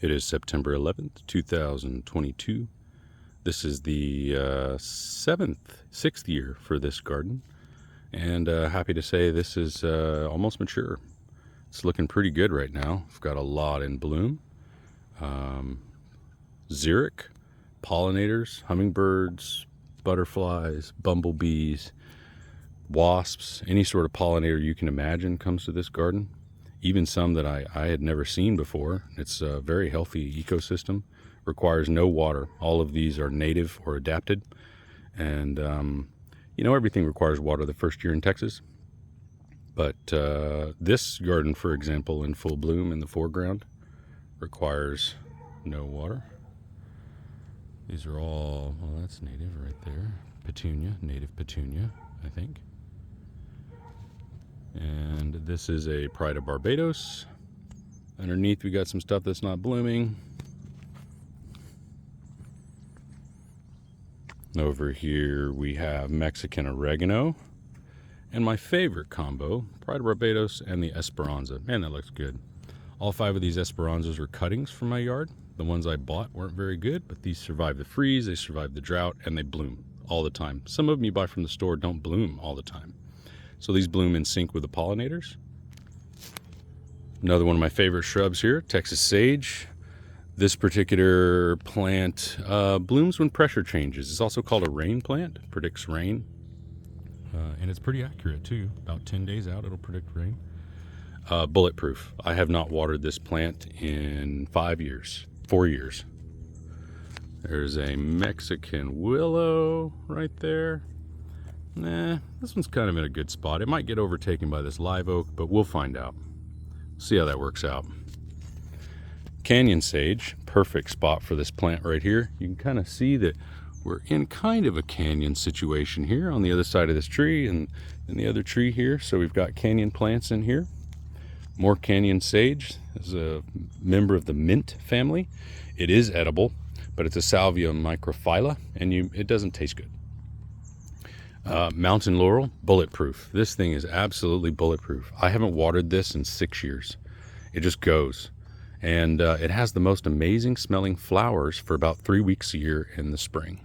It is September 11th, 2022. This is the sixth year for this garden, and happy to say this is almost mature. It's looking pretty good right now. I've got a lot in bloom. Xeric, pollinators, hummingbirds, butterflies, bumblebees, wasps, any sort of pollinator you can imagine comes to this garden. Even some that I had never seen before. It's a very healthy ecosystem. Requires no water. All of these are native or adapted. And, everything requires water the first year in Texas. But this garden, for example, in full bloom in the foreground, requires no water. These are all, well, that's native right there. Petunia, native petunia, I think. And this is a Pride of Barbados. Underneath we got some stuff that's not blooming. Over here we have Mexican oregano. And my favorite combo, Pride of Barbados and the Esperanza. Man, that looks good. All 5 of these Esperanzas are cuttings from my yard. The ones I bought weren't very good, but these survived the freeze, they survived the drought, and they bloom all the time. Some of them you buy from the store don't bloom all the time. So these bloom in sync with the pollinators. Another one of my favorite shrubs here, Texas sage. This particular plant blooms when pressure changes. It's also called a rain plant, predicts rain. And it's pretty accurate too. About 10 days out, it'll predict rain. Bulletproof. I have not watered this plant in 4 years. There's a Mexican willow right there. Nah, this one's kind of in a good spot. It might get overtaken by this live oak, but we'll find out. See how that works out. Canyon sage, perfect spot for this plant right here. You can kind of see that we're in kind of a canyon situation here on the other side of this tree and the other tree here. So we've got canyon plants in here. More canyon sage. This is a member of the mint family. It is edible, but it's a Salvia microphylla, and it doesn't taste good. Mountain laurel, bulletproof. This thing is absolutely bulletproof. I haven't watered this in 6 years. It just goes. And it has the most amazing smelling flowers for about 3 weeks a year in the spring.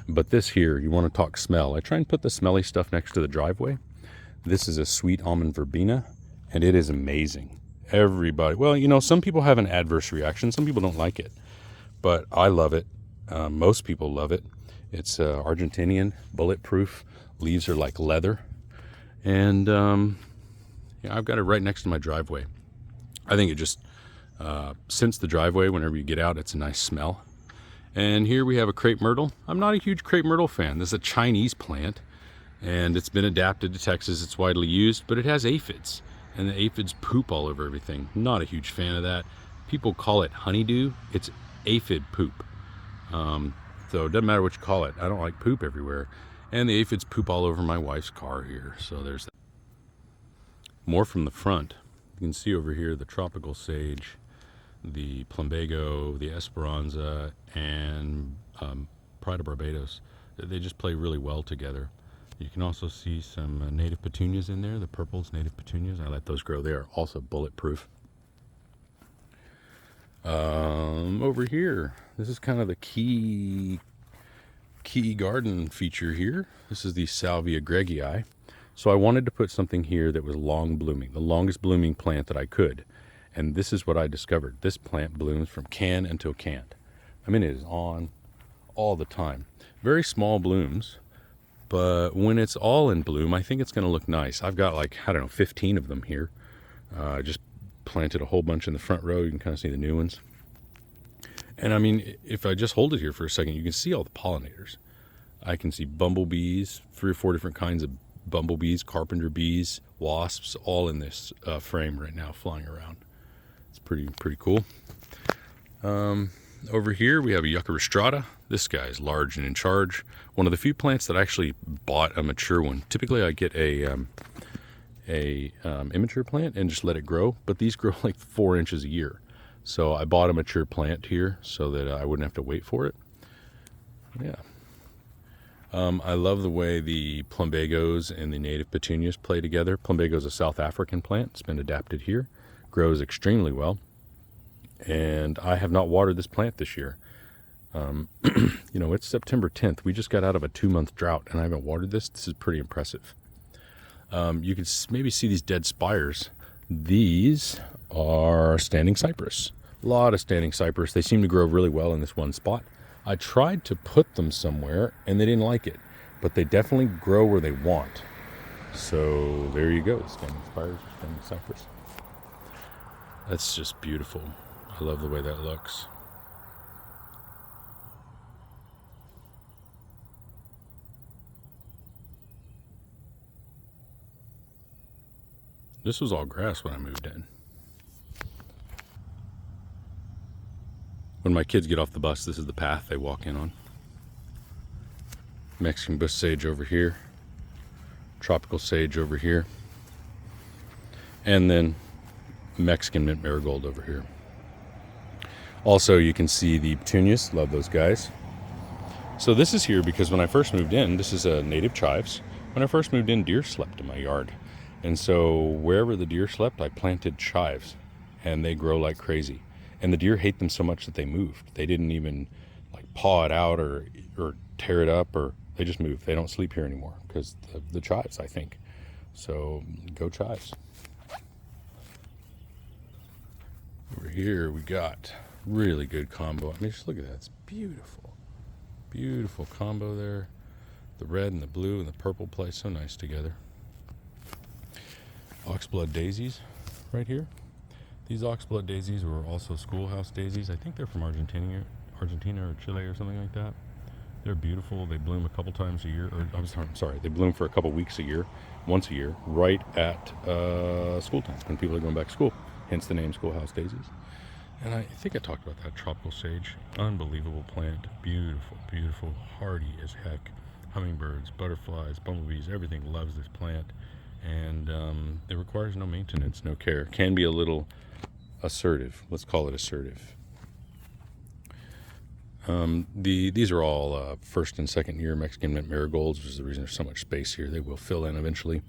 But this here, you want to talk smell. I try and put the smelly stuff next to the driveway. This is a sweet almond verbena, and it is amazing. Everybody, well, some people have an adverse reaction. Some people don't like it. But I love it. Most people love it. It's Argentinian, bulletproof. Leaves are like leather. And I've got it right next to my driveway. I think it just scents the driveway whenever you get out. It's a nice smell. And here we have a crepe myrtle. I'm not a huge crepe myrtle fan. This is a Chinese plant, and it's been adapted to Texas. It's widely used, but it has aphids, and the aphids poop all over everything. Not a huge fan of that. People call it honeydew. It's aphid poop. So it doesn't matter what you call it. I don't like poop everywhere. And the aphids poop all over my wife's car here. So there's that. More from the front. You can see over here the tropical sage, the plumbago, the Esperanza, and Pride of Barbados. They just play really well together. You can also see some native petunias in there, the purples, native petunias. I let those grow. They are also bulletproof. Over here, this is kind of the key garden feature here. This is the Salvia greggii. So I wanted to put something here that was long blooming, the longest blooming plant that I could. And this is what I discovered. This plant blooms from can until can't. I mean, it is on all the time. Very small blooms, but when it's all in bloom, I think it's going to look nice. I've got 15 of them here. I just planted a whole bunch in the front row. You can kind of see the new ones. And I mean, if I just hold it here for a second, you can see all the pollinators. I can see bumblebees, 3 or 4 different kinds of bumblebees, carpenter bees, wasps, all in this frame right now flying around. It's pretty cool. Over here we have a Yucca rostrata. This guy is large and in charge. One of the few plants that I actually bought a mature one. Typically I get a immature plant and just let it grow, but these grow like 4 inches a year. So I bought a mature plant here so that I wouldn't have to wait for it. Yeah. I love the way the plumbagos and the native petunias play together. Plumbago is a South African plant. It's been adapted here. Grows extremely well. and I have not watered this plant this year. It's September 10th. We just got out of a 2-month drought, and I haven't watered this. This is pretty impressive. You can maybe see these dead spires. These are standing cypress. A lot of standing cypress. They seem to grow really well in this one spot. I tried to put them somewhere, and they didn't like it, but they definitely grow where they want. So there you go, standing spires, standing cypress. That's just beautiful. I love the way that looks. This was all grass when I moved in. When my kids get off the bus, this is the path they walk in on. Mexican bush sage over here. Tropical sage over here. And then Mexican mint marigold over here. Also, you can see the petunias. Love those guys. So this is here because when I first moved in, this is a native chives. When I first moved in, deer slept in my yard. And so wherever the deer slept, I planted chives, and they grow like crazy. And the deer hate them so much that they moved. They didn't even like paw it out or tear it up, or they just moved. They don't sleep here anymore because of the chives, I think. So go chives. Over here we got really good combo. I mean, just look at that. It's beautiful. Beautiful combo there. The red and the blue and the purple play so nice together. Oxblood daisies right here. These oxblood daisies were also schoolhouse daisies. I think they're from Argentina or Chile or something like that. They're beautiful. They bloom a couple times a year. I'm sorry, they bloom for a couple weeks a year, once a year, right at school time when people are going back to school. Hence the name schoolhouse daisies. And I think I talked about that tropical sage. Unbelievable plant. Beautiful, beautiful, hardy as heck. Hummingbirds, butterflies, bumblebees, everything loves this plant. And it requires no maintenance, no care. Can be a little assertive. Let's call it assertive. These are all first and second year Mexican mint marigolds, which is the reason there's so much space here. They will fill in eventually,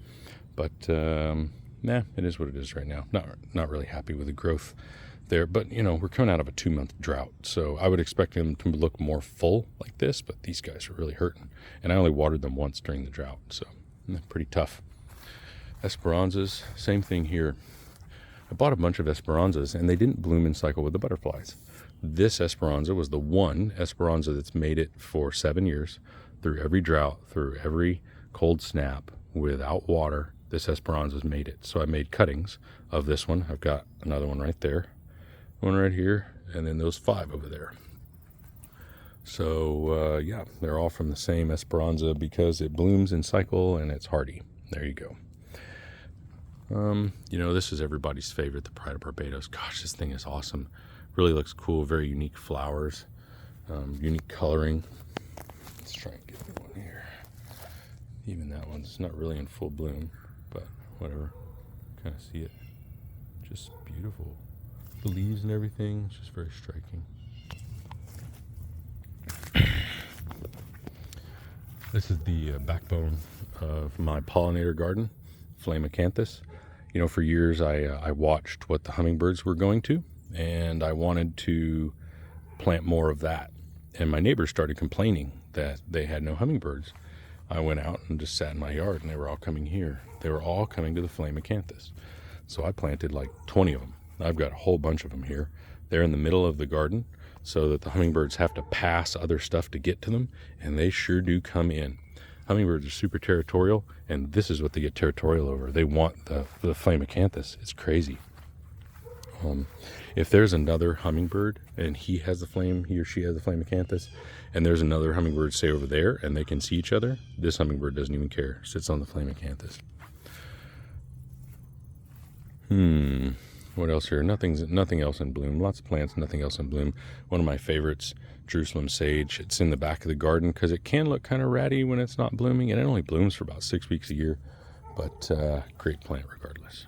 but it is what it is right now. Not really happy with the growth there, but we're coming out of a 2-month drought, so I would expect them to look more full like this, but these guys are really hurting, and I only watered them once during the drought, so pretty tough. Esperanzas, same thing here. I bought a bunch of Esperanzas, and they didn't bloom in cycle with the butterflies. This Esperanza was the one Esperanza that's made it for 7 years, through every drought, through every cold snap, without water. This Esperanza's made it. So I made cuttings of this one. I've got another one right there, one right here, and then those 5 over there. So they're all from the same Esperanza because it blooms in cycle and it's hardy. There you go. This is everybody's favorite, the Pride of Barbados. Gosh, this thing is awesome. Really looks cool. Very unique flowers, unique coloring. Let's try and get one here. Even that one's not really in full bloom, but whatever. Kind of see it. Just beautiful. The leaves and everything, it's just very striking. This is the backbone of my pollinator garden, Phleum-acanthus. For years I watched what the hummingbirds were going to, and I wanted to plant more of that. And my neighbors started complaining that they had no hummingbirds. I went out and just sat in my yard, and they were all coming here. They were all coming to the Phleum-acanthus. So I planted like 20 of them. I've got a whole bunch of them here. They're in the middle of the garden so that the hummingbirds have to pass other stuff to get to them, and they sure do come in. Hummingbirds are super territorial, and this is what they get territorial over. They want the Phleum-acanthus. It's crazy. If there's another hummingbird and he or she has the Phleum-acanthus, and there's another hummingbird, say over there, and they can see each other, this hummingbird doesn't even care. Sits on the Phleum-acanthus. What else here? Nothing else in bloom. Lots of plants, nothing else in bloom. One of my favorites, Jerusalem sage. It's in the back of the garden because it can look kind of ratty when it's not blooming, and it only blooms for about 6 weeks a year, but great plant regardless.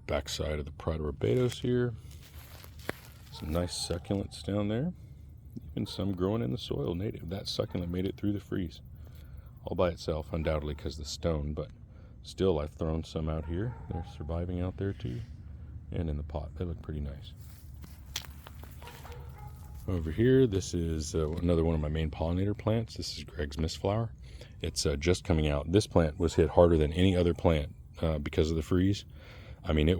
Backside of the Pride of Barbados here. Some nice succulents down there. Even some growing in the soil native. That succulent made it through the freeze. All by itself, undoubtedly because of the stone, but still I've thrown some out here. They're surviving out there too. and in the pot. They look pretty nice. Over here, this is another one of my main pollinator plants. This is Greg's Mistflower. It's just coming out. This plant was hit harder than any other plant because of the freeze. I mean, it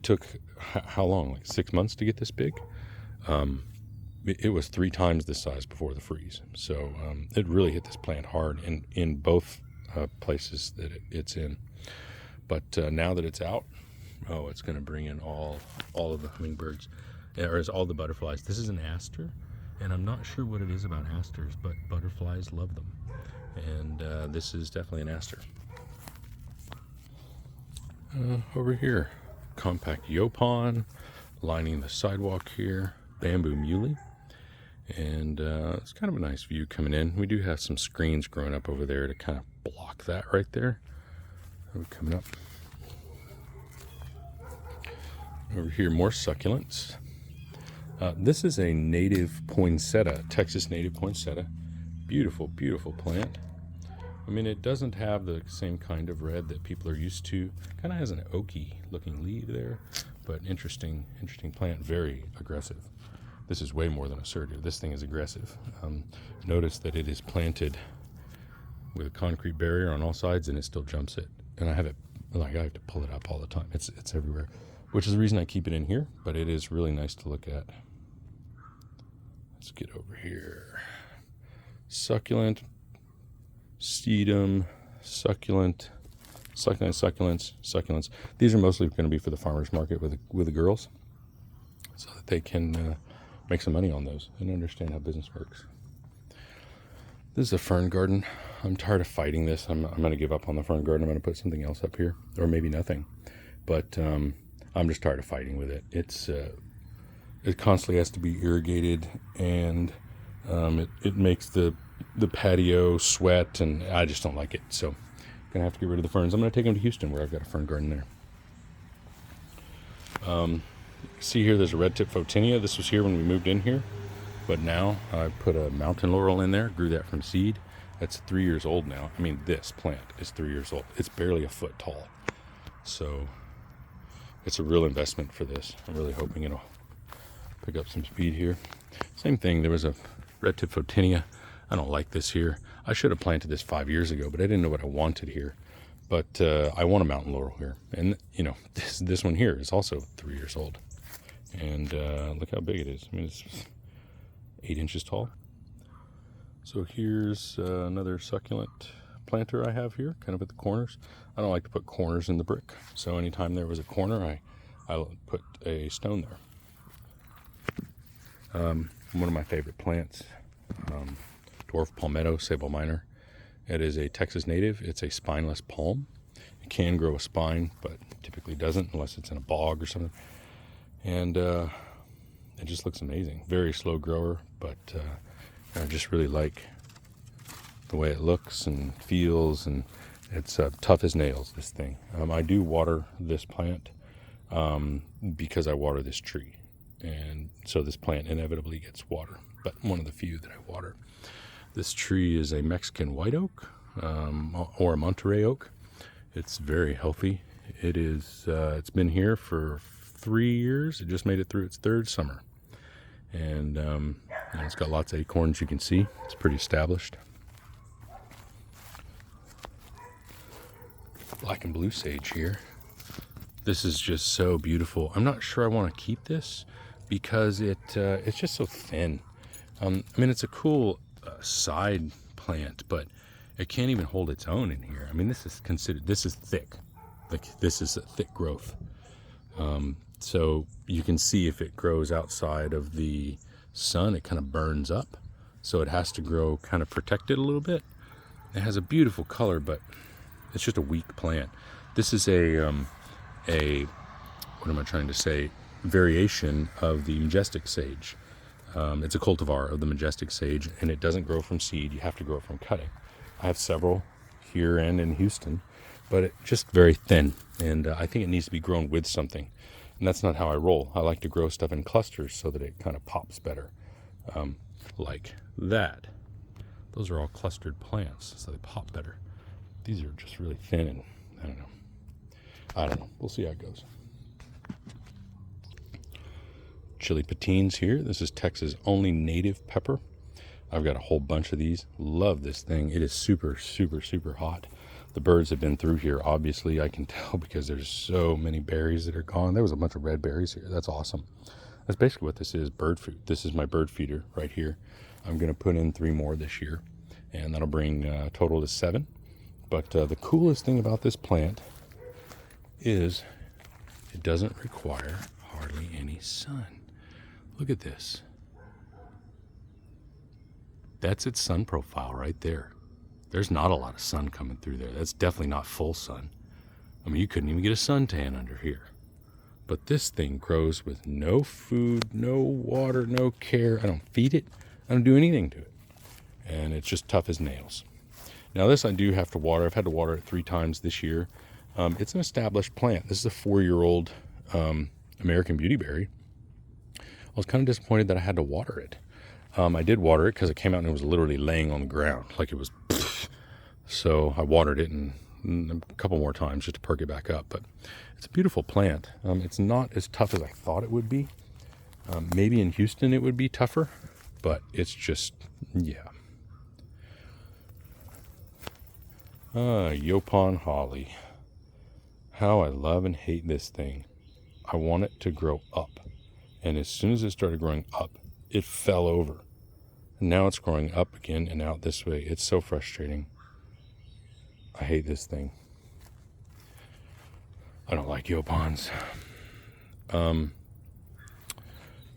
took how long? Like 6 months to get this big. It was 3 times this size before the freeze. So it really hit this plant hard in both places that it's in. But now that it's out, it's going to bring in all of the hummingbirds, or all the butterflies. This is an aster, and I'm not sure what it is about asters, but butterflies love them. And this is definitely an aster. Over here, compact Yaupon lining the sidewalk here, bamboo muley. And it's kind of a nice view coming in. We do have some screens growing up over there to kind of block that right there. Coming up. Over here, more succulents. This is a native poinsettia, Texas native poinsettia. Beautiful, beautiful plant. I mean, it doesn't have the same kind of red that people are used to. Kind of has an oaky looking leaf there, but interesting plant, very aggressive. This is way more than assertive. This thing is aggressive. Notice that it is planted with a concrete barrier on all sides, and it still jumps it. And I have to pull it up all the time. It's everywhere, which is the reason I keep it in here, but it is really nice to look at. Let's get over here. Succulent, sedum, succulents. These are mostly going to be for the farmers market with the girls, so that they can make some money on those and understand how business works. This is a fern garden. I'm tired of fighting this. I'm going to give up on the fern garden. I'm going to put something else up here, or maybe nothing. But I'm just tired of fighting with it. It constantly has to be irrigated, and it makes the patio sweat, and I just don't like it. So I'm going to have to get rid of the ferns. I'm going to take them to Houston, where I've got a fern garden there. See here, there's a red tip photinia. This was here when we moved in here, but now I put a mountain laurel in there, grew that from seed. That's 3 years old now. I mean, this plant is 3 years old. It's barely a foot tall. So it's a real investment for this. I'm really hoping it'll pick up some speed here. Same thing, there was a red tip photinia. I don't like this here. I should have planted this 5 years ago, but I didn't know what I wanted here. But I want a mountain laurel here. And, you know, this one here is also 3 years old. And look how big it is. I mean, it's 8 inches tall. So here's another succulent planter I have here, kind of at the corners. I don't like to put corners in the brick. So anytime there was a corner, I put a stone there. One of my favorite plants, dwarf palmetto, sabal minor. It is a Texas native. It's a spineless palm. It can grow a spine, but typically doesn't unless it's in a bog or something. And it just looks amazing. Very slow grower, but I just really like the way it looks and feels, and it's tough as nails, this thing. I do water this plant because I water this tree, and so this plant inevitably gets water, but one of the few that I water. This tree is a Mexican white oak or a Monterey oak. It's very healthy. It is. It's been here for 3 years. It just made it through its 3rd summer, and it's got lots of acorns. You can see it's pretty established. Black and blue sage here. This is just so beautiful. I'm not sure I want to keep this because it's just so thin. I mean, it's a cool side plant, but it can't even hold its own in here. I mean, this is thick. Like, this is a thick growth. So you can see if it grows outside of the sun, it kind of burns up. So it has to grow kind of protected a little bit. It has a beautiful color, but it's just a weak plant. This is variation of the majestic sage. It's a cultivar of the majestic sage, and it doesn't grow from seed. You have to grow it from cutting. I have several here and in Houston, but it's just very thin, and I think it needs to be grown with something. And that's not how I roll. I like to grow stuff in clusters so that it kind of pops better, like that. Those are all clustered plants, so they pop better. These are just really thin, and I don't know. I don't know. We'll see how it goes. Chili patines here. This is Texas' only native pepper. I've got a whole bunch of these. Love this thing. It is super, super, super hot. The birds have been through here. Obviously, I can tell because there's so many berries that are gone. There was a bunch of red berries here. That's awesome. That's basically what this is, bird food. This is my bird feeder right here. I'm going to put in 3 more this year, and that'll bring a total to 7. But the coolest thing about this plant is it doesn't require hardly any sun. Look at this. That's its sun profile right there. There's not a lot of sun coming through there. That's definitely not full sun. I mean, you couldn't even get a suntan under here. But this thing grows with no food, no water, no care. I don't feed it. I don't do anything to it. And it's just tough as nails. Now this I do have to water. I've had to water it 3 times this year. It's an established plant. This is a 4-year-old American beautyberry. I was kind of disappointed that I had to water it. I did water it because it came out and it was literally laying on the ground. Like it was... So I watered it and a couple more times just to perk it back up. But it's a beautiful plant. It's not as tough as I thought it would be. Maybe in Houston it would be tougher, but it's just, yeah. Yaupon holly. How I love and hate this thing. I want it to grow up. And as soon as it started growing up, it fell over. And now it's growing up again and out this way. It's so frustrating. I hate this thing. I don't like Yaupons.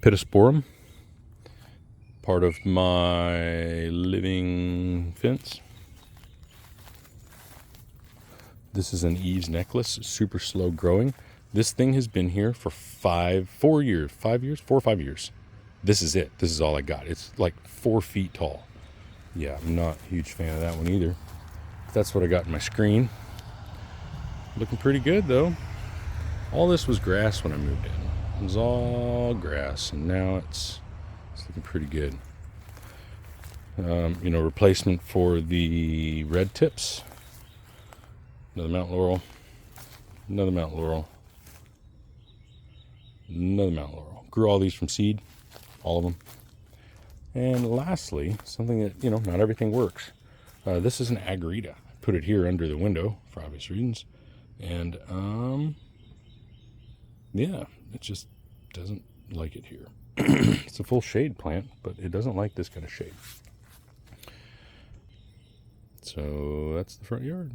Pittosporum, part of my living fence. This is an Eve's necklace, super slow growing. This thing has been here for 4 years. This is it. This is all I got. It's like 4 feet tall. Yeah, I'm not a huge fan of that one either. That's what I got in my screen. Looking pretty good though. All this was grass when I moved in. It was all grass, and now it's looking pretty good. Replacement for the red tips. Another mountain laurel. Another mountain laurel. Another mountain laurel. Grew all these from seed, all of them. And lastly, something that, not everything works. This is an Agarita. Put it here under the window for obvious reasons. And, yeah, it just doesn't like it here. It's a full shade plant, but it doesn't like this kind of shade. So that's the front yard.